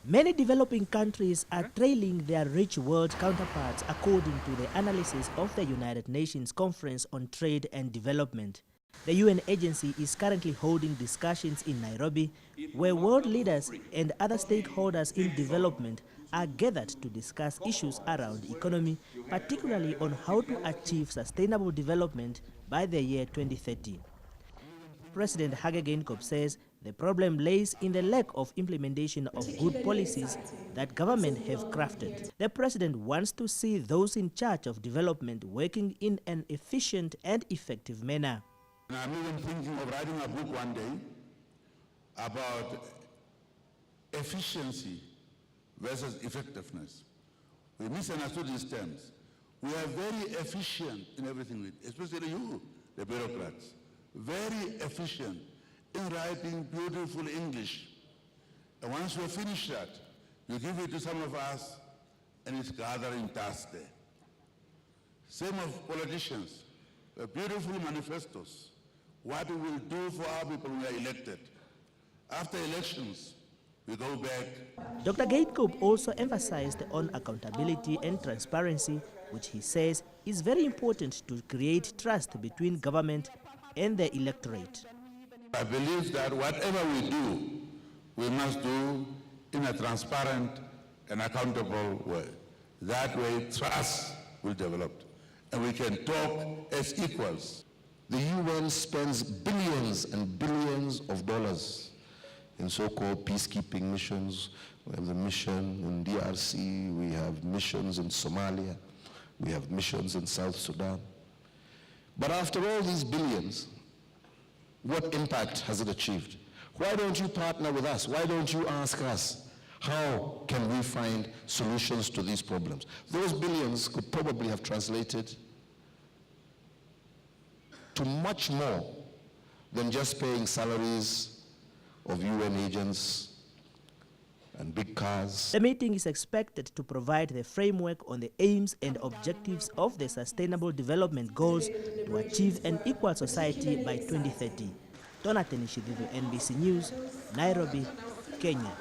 Many developing countries are trailing their rich world counterparts according to the analysis of the United Nations Conference on Trade and Development. The UN agency is currently holding discussions in Nairobi where world leaders and other stakeholders in development are gathered to discuss issues around economy, particularly on how to achieve sustainable development by the year 2030. President Geingob says the problem lays in the lack of implementation of good policies that government have crafted. The president wants to see those in charge of development working in an efficient and effective manner. I'm even thinking of writing a book one day about efficiency versus effectiveness. We misunderstood these terms. We are very efficient in everything we do, especially you, the bureaucrats. Very efficient in writing beautiful English. And once you finish that, you give it to some of us and it's gathering dust there. Same of politicians, beautiful manifestos. What we will do for our people when we are elected. After elections, we go back. Dr. Geingob also emphasized on accountability and transparency, which he says is very important to create trust between government and the electorate. I believe that whatever we do, we must do in a transparent and accountable way. That way, trust will develop, and we can talk as equals. The UN spends billions and billions of dollars in so-called peacekeeping missions. We have the mission in DRC, we have missions in Somalia, we have missions in South Sudan. But after all these billions, what impact has it achieved? Why don't you partner with us? Why don't you ask us, how can we find solutions to these problems? Those billions could probably have translated to much more than just paying salaries of UN agents and big cars. The meeting is expected to provide the framework on the aims and objectives of the Sustainable Development Goals to achieve an equal society by 2030. Donathan Shivivu, NBC News, Nairobi, Kenya.